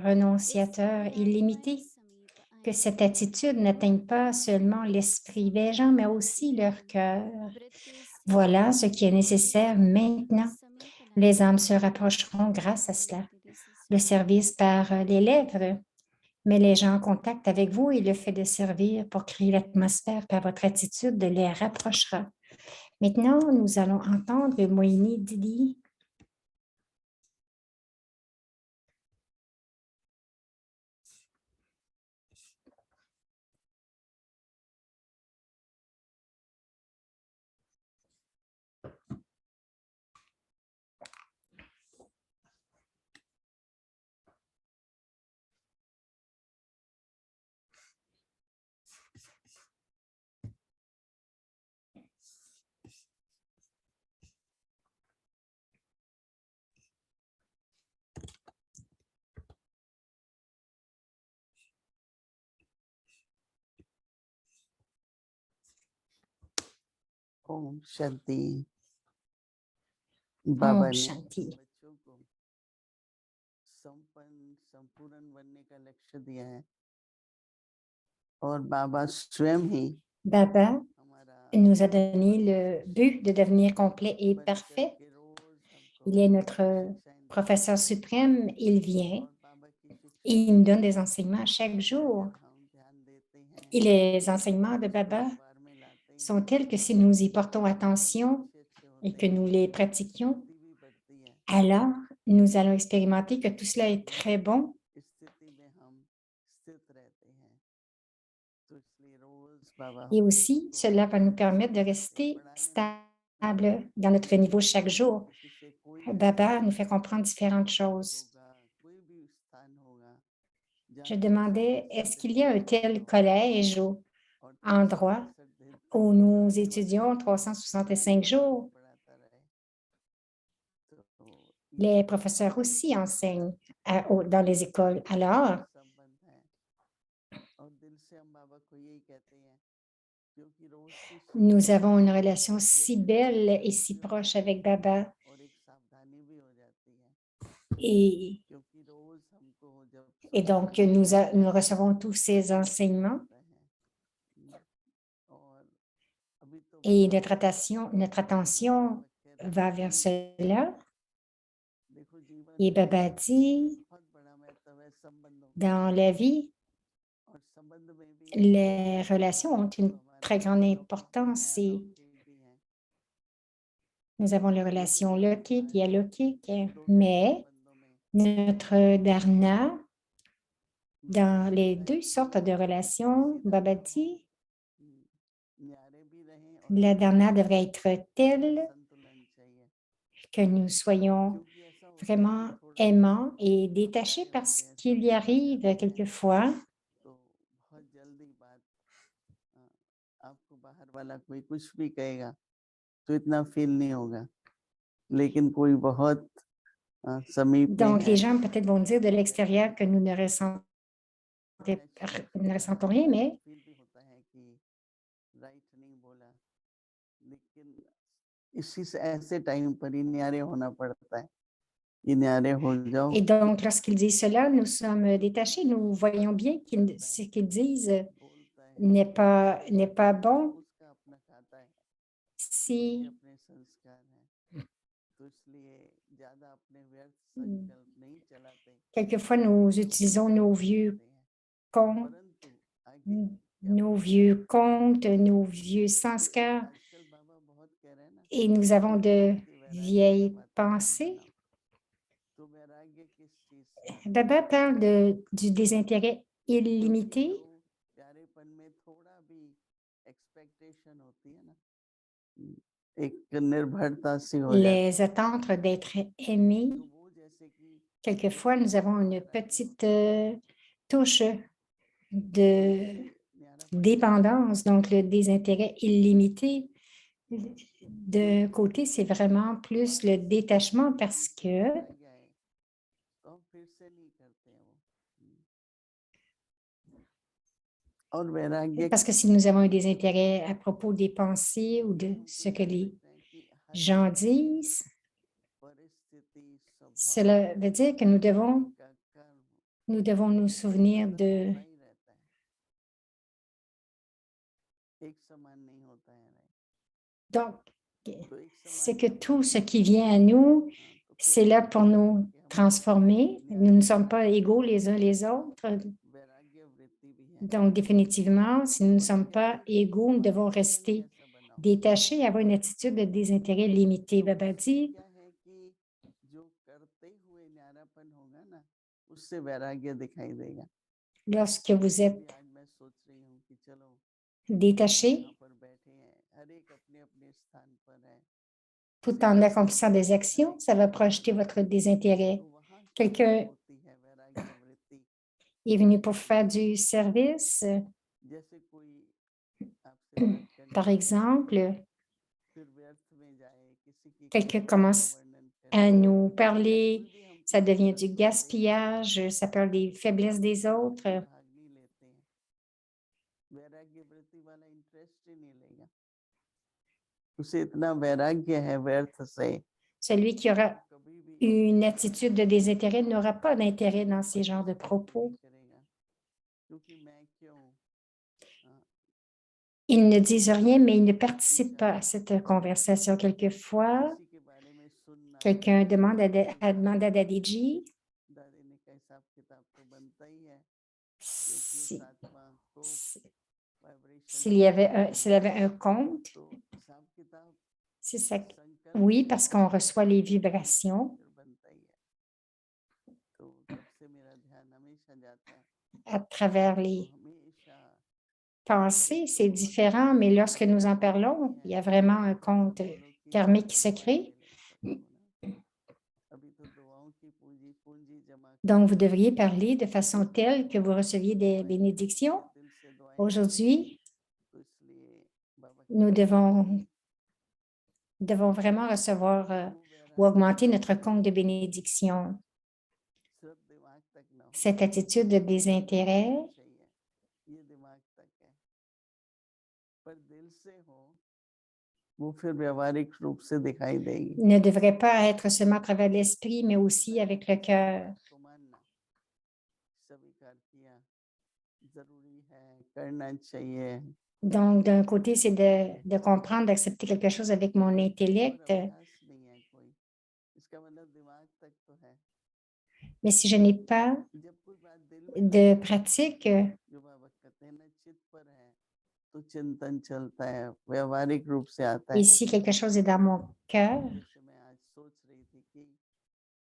renonciateur illimité, que cette attitude n'atteigne pas seulement l'esprit des gens, mais aussi leur cœur. Voilà ce qui est nécessaire maintenant. Les âmes se rapprocheront grâce à cela. Le service par les lèvres, mais les gens en contact avec vous et le fait de servir pour créer l'atmosphère par votre attitude les rapprochera. Maintenant, nous allons entendre Moïni Didi. Om Shanti. Om बाबा ने Shanti. बच्चों को संपूर्ण बनने का लक्ष्य दिया है और बाबा स्वयं ही Baba हमारा nous a donné le but de devenir complet et parfait. के रोज हमको Il est notre शिक्षाएं देते professeur suprême. Il vient और बाबा की et शिक्षा il nous donne des enseignements chaque jour. अगर हम ध्यान देते हैं Et les enseignements de इस Baba व्यवहार में लाते sont हैं tels que si nous y portons तो कर्म भी attention अच्छे et होते que nous हैं, les pratiquions, शक्ति भी बढ़ती है। alors nous allons expérimenter que tout cela est très bon. स्थिति में हम स्थित रहते हैं तो इसलिए रोज बाबा Et aussi, cela va nous permettre de rester stable dans notre niveau chaque jour. किसी से कोई Baba nous fait comprendre différentes choses. होगा, कोई भी स्थान होगा Je जहाँ demandais, est-ce qu'il y a un tel collège ou और endroit où nous étudions 365 jours? पढ़ाता रहे तो Les professeurs aussi enseignent dans les écoles. Alors, संबंध है और दिल से हम बाबा को यही कहते हैं क्योंकि रोज की nous avons une relation si belle et si proche avec Baba. और एक सावधानी भी हो जाती है Et, क्योंकि रोज हमको जब et donc, nous recevons tous ces enseignements और अभी तो et बाबा notre attention va vers cela. देखो जीवन Et में Baba dit, बहुत बड़ा महत्व है संबंधों का dans la vie, और संबंध में भी les relations ont une जो हमारे très grande अलौकिक importance. हैं, Et अलौकिक भी हैं nous avons les relations lokik et alokik, दोनों mais संबंधों में notre dharna, dans les deux sortes de relations, Baba dit, न्यारे भी रहें और la dharna devrait être telle संतुलन चाहिए que nous soyons क्योंकि ऐसा होता है vraiment कि थोड़ा aimants et détachés parce qu'il y arrive quelquefois तो बहुत जल्दी बात आपको बाहर वाला कोई कुछ भी कहेगा तो इतना फील नहीं होगा लेकिन कोई बहुत समीप में donc les है gens peut-être vont dire de l'extérieur que nous ne ressentons rien, mais feel भी होता है कि राइट नहीं बोला लेकिन इसी से ऐसे टाइम पर ही न्यारे होना पड़ता है ये न्यारे हो जाओ et donc lorsqu'ils disent cela, nous sommes détachés, nous voyons bien que ce qu'ils disent बोलता है n'est pas bon उसका अपना खाता है si उसके अपने संस्कार हैं तो इसलिए ज्यादा अपने व्यर्थ संकल्प नहीं चलाते quelquefois nous utilisons contes, परंतु आगे nos vieux contes, nos vieux sanskars आजकल बाबा बहुत कह रहे हैं ना et nous avons de कि वैराग्य का vieilles वातावरण pensées. बनाओ तो वैराग्य किस चीज से Baba parle du désintérêt illimité. जो प्यारेपन में थोड़ा भी एक्सपेक्टेशन होती है ना एक निर्भरता सी हो जाती Les attentes d'être aimés. तो वो जैसे कि Quelquefois, nous avons une petite touche de dépendance, donc le désintérêt illimité. De côté, c'est vraiment plus le détachement parce que तो हम फिर से नहीं करते हैं वो और वैराग्य parce que si nous avons un désintérêt à propos des pensées ou de ce que les gens disent, परिस्थिति स्वभाव cela veut dire que nous devons का कर्म Nous devons nous souvenir सारा de... दूसरा ही रहता है, एक समान नहीं होता है, Donc, तो एक c'est समान que जब tout ce नहीं qui होता vient à nous, तो फिर c'est là ऐसा pour लगता है nous कि हम transformer. Nous ne sommes pas égaux les uns les autres. वैराग्य वृत्ति भी है। Donc, définitivement, si nous ne और sommes क्या pas है, égaux, nous devons डिमांड ही rester ऐसा बनाओ। détachés et avoir une attitude de désintérêt limité. तो Baba उससे dit, क्या है कि जो करते हुए न्यारापन होगा ना, उससे वैराग्य दिखाई देगा। lorsque vous अभी êtes आज मैं सोच रही हूँ कि चलो détaché, यहाँ पर बैठे हैं, हर एक अपने अपने स्थान पर है, tout en accomplissant des actions, ça va projeter votre तो désintérêt. वहाँ क्या Quelqu'un होती है वैराग्य वृत्ति, est venu pour faire du service, जैसे कोई आपसे बात करने par लगे, exemple, फिर व्यर्थ में जाए, किसी की quelqu'un कमियों का commence वर्णन à करे, nous या parler, कोई भी हम ça किसी devient का du सुनते हैं gaspillage, ça parle des तो faiblesses हम des उसमें autres. बिल्कुल भाग नहीं लेते हैं, वैराग्य वृत्ति वाला इंटरेस्ट ही नहीं लेगा, उसे इतना वैराग्य है व्यर्थ से, Celui qui aura कभी भी une attitude de désintérêt n'aura pas d'intérêt dans ces genres de participate नहीं propos. करेगा, क्योंकि मैं क्यों, Ils ne disent rien, mais ils ne participent pas à cette conversation. Quelquefois, किसी के बारे में सुनना, quelqu'un demande उसके demande à बारे में Dadiji दादी ने का हिसाब किताब तो बनता ही है, क्योंकि उस si- आत्मा को vibration s'il avait un compte. तो हिसाब किताब C'est ça. संकल्प Oui, है, parce qu'on reçoit les तो vibrations फिर बनता ही है, तो तब से मेरा ध्यान हमेशा जाता है, à travers तो les हमेशा pensées. तो C'est बहुत différent, mais lorsque nous en जरूरी parlons, है il y a vraiment un कि सब compte बोलो कि karmique qui se दुआएं crée. मिले सबको ना, अभी तो दुआओं की पूंजी पूंजी जमा Donc, vous करनी है, devriez parler de façon telle que vous बहुत receviez des दुआएं मिली bénédictions. है, दिल से दुआएं मिली, Aujourd'hui, तो इसलिए बाबा nous कहते हैं कि devons vraiment recevoir वो ou वैराग्य augmenter notre compte de bénédictions. सिर्फ दिमाग तक ना हो, Cette attitude de désintérêt होना चाहिए, ये दिमाग तक है, पर दिल से हो वो फिर व्यवहारिक रूप से दिखाई देगी। ne devrait pas être seulement à travers l'esprit, mais aussi होता है avec कि le cœur. बात को मानना, स्वीकार किया, जरूरी है, करना चाहिए, Donc, d'un côté, c'est de comprendre, d'accepter quelque chose avec mon और intellect, अभ्यास नहीं है कोई, इसका मतलब दिमाग तक तो है, mais si je n'ai pas जब कोई बात दिल में de आती है, pratique, जो बाबा कहते हैं ना चित्त पर है, तो चिंतन चलता है, व्यवहारिक रूप से आता et है, si quelque chose est dans mon cœur, जैसे मैं आज सोच रही थी कि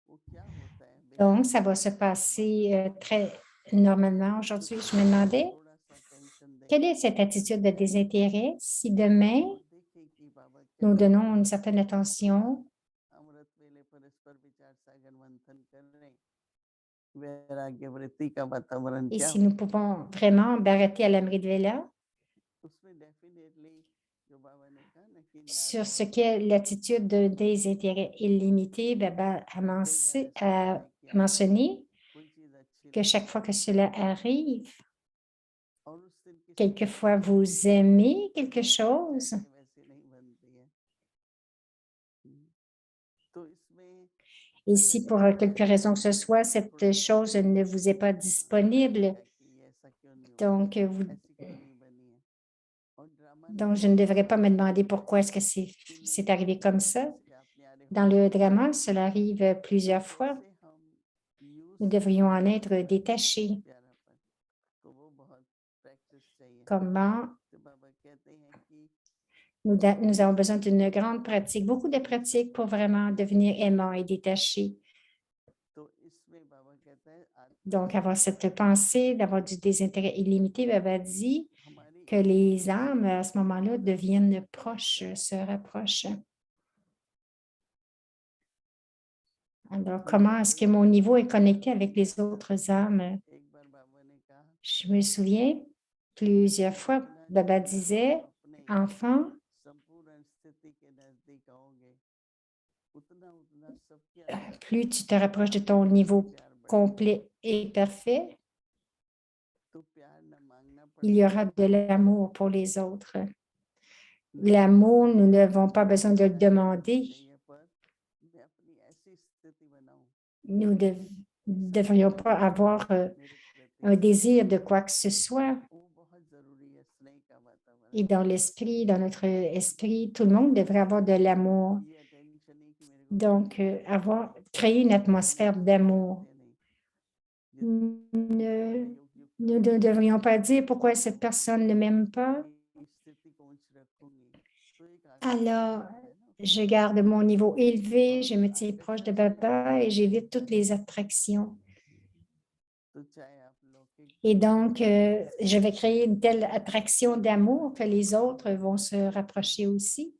वो क्या होता है बिना donc ça va se tension का passer वातावरण, très normalement. Aujourd'hui, je me demandais, थोड़ा सा टेंशन quelle दें est cette attitude de désintérêt si demain, और देखें कि बाबा nous कहते donnons हैं une certaine attention अमृत वेले परस्पर विचार सागर मंथन कर रहे हैं, वैराग्य वृत्ति का वातावरण et क्या si nous होता है, pouvons vraiment m'arrêter à l'Amrit Vela उसमें डेफिनेटली जो बाबा ने कहा ना कि sur न्यारा ce होता है, qu'est l'attitude de désintérêt illimité, Baba a, कई बार ऐसा a होता है कि आपको mentionné कोई चीज अच्छी que chaque लगती fois है que cela arrive, और उस दिन किसी quelquefois कारण से vous aimez quelque वो chose जैसे वैसे नहीं बनती है, तो इसमें et अगर si pour ये quelque raison que ce मेरे soit, अंदर थोड़ा cette chose ne vous est pas disponible, आएगा कि ये ऐसा क्यों नहीं हुआ, donc, ऐसी क्यों नहीं बनी है, और ड्रामा नहीं donc je ne करना, devrais pas me demander pourquoi est-ce que कि c'est नहीं arrivé comme ça. इसलिए आप न्यारे Dans होने le लगे, drama, cela arrive तो plusieurs fois. कैसे हम यूज Nous devrions en करें être détachés. प्यारापन, तो वो बहुत प्रैक्टिस चाहिए, Comment तो बाबा कहते हैं कि nous avons besoin d'une grande pratique, beaucoup de pratiques pour vraiment devenir aimant et détaché. तो इसमें बाबा कहता है आत्मा Donc, से avoir cette pensée, d'avoir du désintérêt illimité, Baba dit हमारी que les âmes, à ce moment-là, deviennent proches, se rapprochent. Alors, comment est-ce que mon niveau est connecté avec les autres âmes? एक बार बाबा ने कहा Je me souviens, plusieurs fois, जितना Baba जितना तुम disait, अपने enfant, संपूर्ण स्थिति के नजदीक आओगे, उतना उतना सबके अंदर plus tu te rapproches de ton आपके लिए niveau प्यार बढ़ेगा, complet et parfait, तो प्यार न मांगना il y पड़ता aura है, de l'amour pour les autres. न L'amour, nous मुझे n'avons pas besoin de le प्यार करना demander. चाहिए, पर मैं अपनी ऐसी स्थिति बनाऊं Nous, ne devrions pas avoir un désir de quoi que ce soit. Et dans l'esprit, dans notre esprit, tout le monde devrait avoir de l'amour. Donc, créer une atmosphère d'amour. Nous ne devrions pas dire pourquoi cette personne ne m'aime pas. Alors, je garde mon niveau élevé, je me tiens proche de Baba et j'évite toutes les attractions. Et donc, je vais créer une telle attraction d'amour que les autres vont se rapprocher aussi.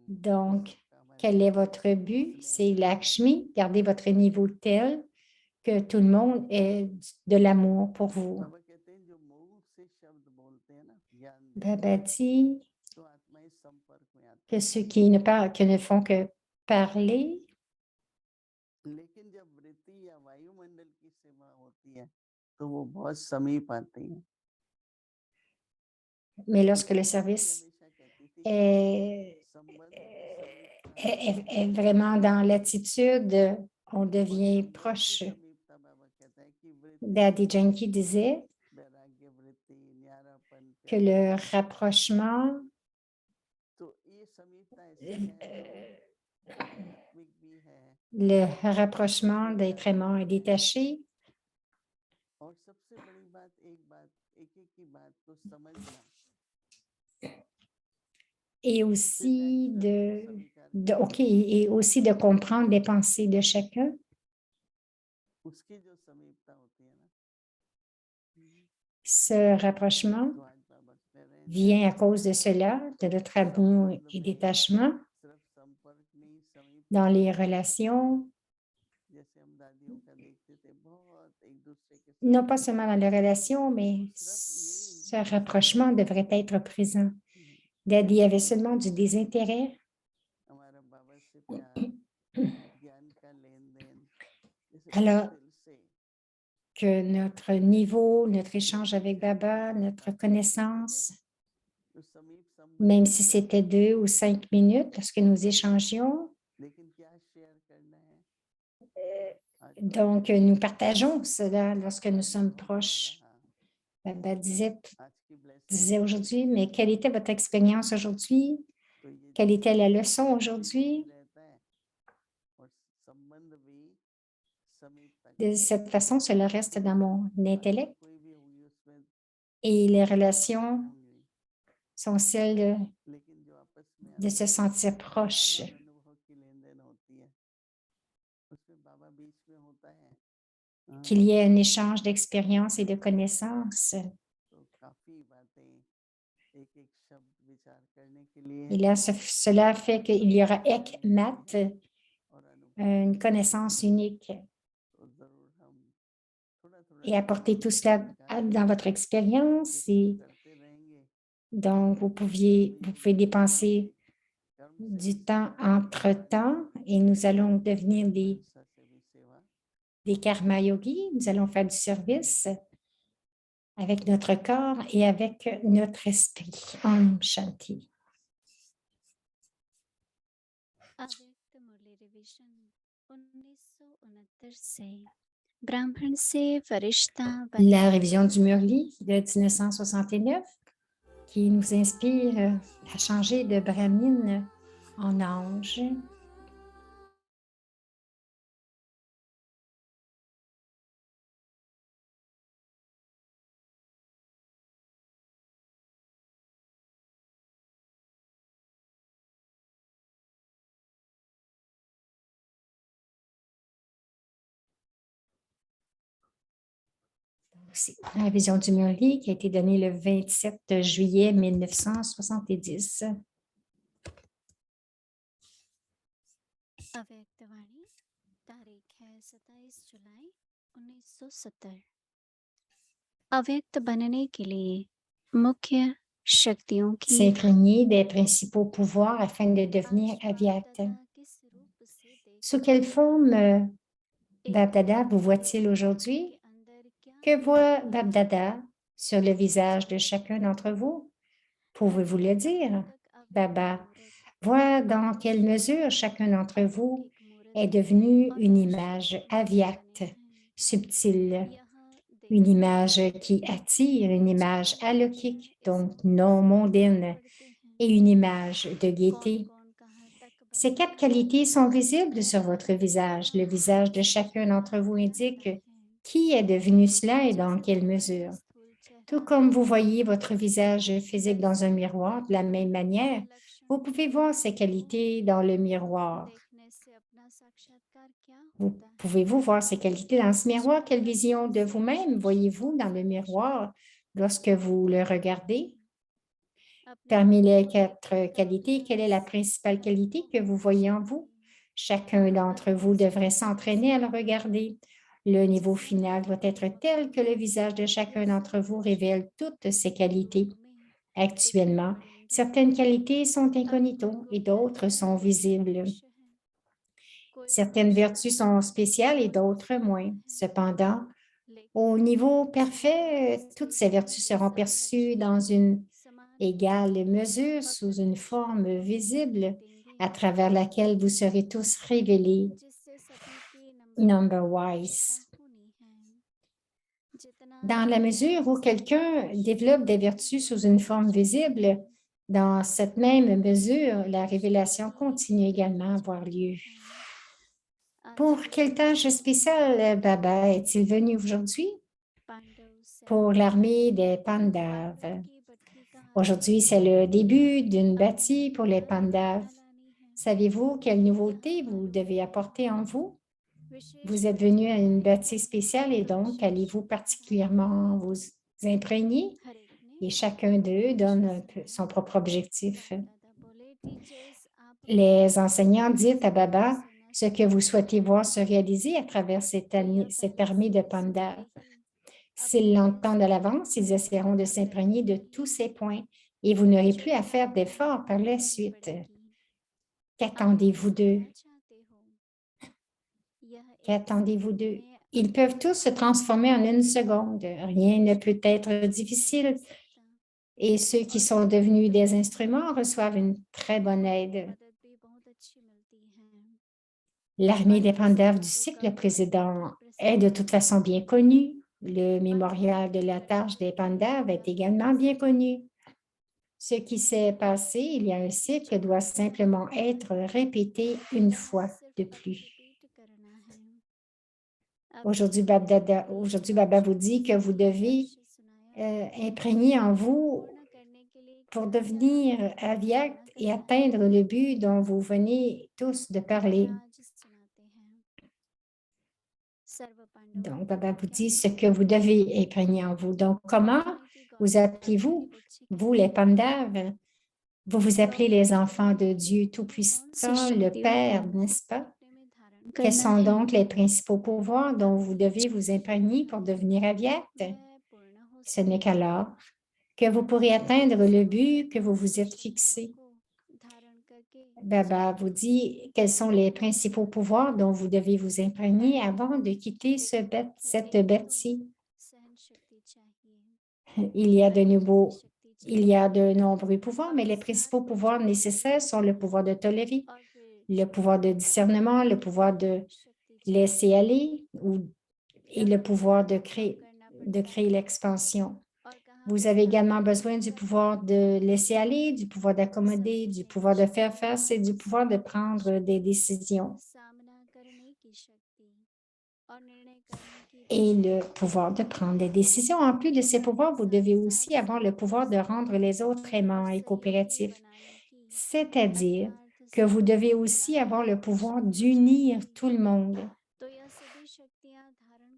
Donc, quel est votre but? C'est Lakshmi, gardez votre niveau tel que tout le monde ait de l'amour pour vous. Baba dit que ceux qui ne font que parler, mais lorsque le service est vraiment dans l'attitude, on devient proche. Daddy Janki disait que le rapprochement d'être aimant et détaché et aussi de comprendre les pensées de chacun. Ce rapprochement vient à cause de cela, de notre amour et détachement dans les relations, non pas seulement dans les relations, mais ce rapprochement devrait être présent. Daddy avait seulement du désintérêt. Alors que notre niveau, notre échange avec Baba, notre connaissance, même si c'était 2 ou 5 minutes, lorsque nous échangions, donc nous partageons cela lorsque nous sommes proches. Baba disait aujourd'hui, mais quelle était votre expérience aujourd'hui? Quelle était la leçon aujourd'hui? De cette façon, cela reste dans mon intellect et les relations sont celles de se sentir proche. Qu'il y ait un échange d'expériences et de connaissances. Et là, cela fait qu'il y aura Ekmat, une connaissance unique. Et apporter tout cela dans votre expérience. Et donc, vous pouvez dépenser du temps entre-temps et nous allons devenir des karma yogis. Nous allons faire du service avec notre corps et avec notre esprit. Om Shanti. La révision du Murli de 1969 qui nous inspire à changer de Brahmine en ange. C'est la révision du Murli qui a été donnée le 27 juillet 1970. S'imprégner des principaux pouvoirs afin de devenir avyakt. Sous quelle forme Bab-Dada vous voit-il aujourd'hui? Que voit Bab-Dada sur le visage de chacun d'entre vous? Pouvez-vous le dire? Baba voit dans quelle mesure chacun d'entre vous est devenue une image aviate, subtile, une image qui attire, une image alokik, donc non mondaine, et une image de gaieté. Ces 4 qualités sont visibles sur votre visage. Le visage de chacun d'entre vous indique qui est devenu cela et dans quelle mesure. Tout comme vous voyez votre visage physique dans un miroir, de la même manière, vous pouvez voir ces qualités dans le miroir. Pouvez-vous voir ces qualités dans ce miroir? Quelle vision de vous-même voyez-vous dans le miroir lorsque vous le regardez? Parmi les 4 qualités, quelle est la principale qualité que vous voyez en vous? Chacun d'entre vous devrait s'entraîner à le regarder. Le niveau final doit être tel que le visage de chacun d'entre vous révèle toutes ses qualités. Actuellement, certaines qualités sont incognito et d'autres sont visibles. Certaines vertus sont spéciales et d'autres moins. Cependant, au niveau parfait, toutes ces vertus seront perçues dans une égale mesure sous une forme visible à travers laquelle vous serez tous révélés number-wise. Dans la mesure où quelqu'un développe des vertus sous une forme visible, dans cette même mesure, la révélation continue également à avoir lieu. Pour quelle tâche spéciale Baba est-il venu aujourd'hui? Pour l'armée des Pandavas. Aujourd'hui, c'est le début d'une bâtie pour les Pandavas. Savez-vous quelle nouveauté vous devez apporter en vous? Vous êtes venu à une bâtie spéciale et donc allez-vous particulièrement vous imprégner? Et chacun d'eux donne un peu son propre objectif. Les enseignants disent à Baba ce que vous souhaitez voir se réaliser à travers cette armée de Pandavas. S'ils l'entendent à l'avance, ils essaieront de s'imprégner de tous ces points et vous n'aurez plus à faire d'efforts par la suite. Qu'attendez-vous d'eux? Qu'attendez-vous d'eux? Ils peuvent tous se transformer en une seconde. Rien ne peut être difficile et ceux qui sont devenus des instruments reçoivent une très bonne aide. L'armée des Pandavas du cycle précédent est de toute façon bien connue. Le mémorial de la tâche des Pandavas est également bien connu. Ce qui s'est passé il y a un cycle doit simplement être répété une fois de plus. Aujourd'hui, Baba vous dit que vous devez imprégner en vous pour devenir avyakt et atteindre le but dont vous venez tous de parler. Donc, Baba vous dit ce que vous devez imprégner en vous. Donc, comment vous appelez-vous, vous les Pandavas? Vous vous appelez les enfants de Dieu Tout-Puissant, le Père, n'est-ce pas? Quels sont donc les principaux pouvoirs dont vous devez vous imprégner pour devenir avyakt? Ce n'est qu'alors que vous pourrez atteindre le but que vous vous êtes fixé. Baba vous dit quels sont les principaux pouvoirs dont vous devez vous imprégner avant de quitter cette bâtie. Il y a de nombreux pouvoirs, mais les principaux pouvoirs nécessaires sont le pouvoir de tolérer, le pouvoir de discernement, le pouvoir de laisser aller et le pouvoir de créer l'expansion. Vous avez également besoin du pouvoir de laisser aller, du pouvoir d'accommoder, du pouvoir de faire face et du pouvoir de prendre des décisions. Et le pouvoir de prendre des décisions. En plus de ces pouvoirs, vous devez aussi avoir le pouvoir de rendre les autres aimants et coopératifs. C'est-à-dire que vous devez aussi avoir le pouvoir d'unir tout le monde.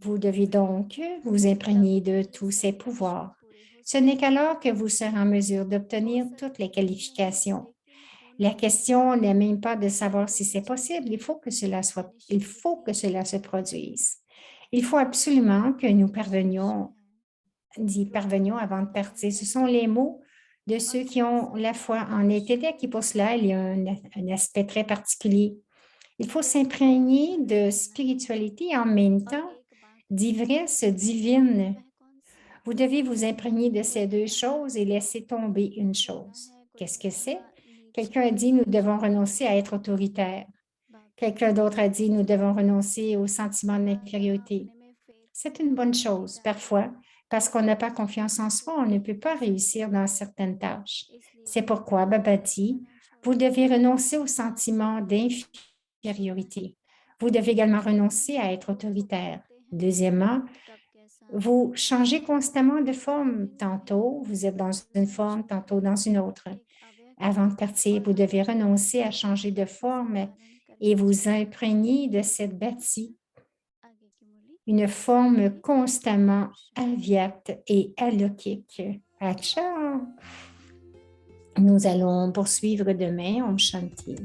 Vous devez donc vous imprégner de tous ces pouvoirs. Ce n'est qu'alors que vous serez en mesure d'obtenir toutes les qualifications. La question n'est même pas de savoir si c'est possible, il faut que cela se produise. Il faut absolument que nous parvenions avant de partir. Ce sont les mots de ceux qui ont la foi en Éthédek et pour cela, il y a un aspect très particulier. Il faut s'imprégner de spiritualité et en même temps d'ivresse divine. Vous devez vous imprégner de ces deux choses et laisser tomber une chose. Qu'est-ce que c'est? Quelqu'un a dit, nous devons renoncer à être autoritaires. Quelqu'un d'autre a dit, nous devons renoncer au sentiment d'infériorité. C'est une bonne chose. Parfois, parce qu'on n'a pas confiance en soi, on ne peut pas réussir dans certaines tâches. C'est pourquoi Baba dit, vous devez renoncer au sentiment d'infériorité. Vous devez également renoncer à être autoritaire. Deuxièmement, vous changez constamment de forme. Tantôt, vous êtes dans une forme, tantôt dans une autre. Avant de partir, vous devez renoncer à changer de forme et vous imprégner de cette bâtie, une forme constamment avyate et alokhique. Acha! Nous allons poursuivre demain. Om Shanti.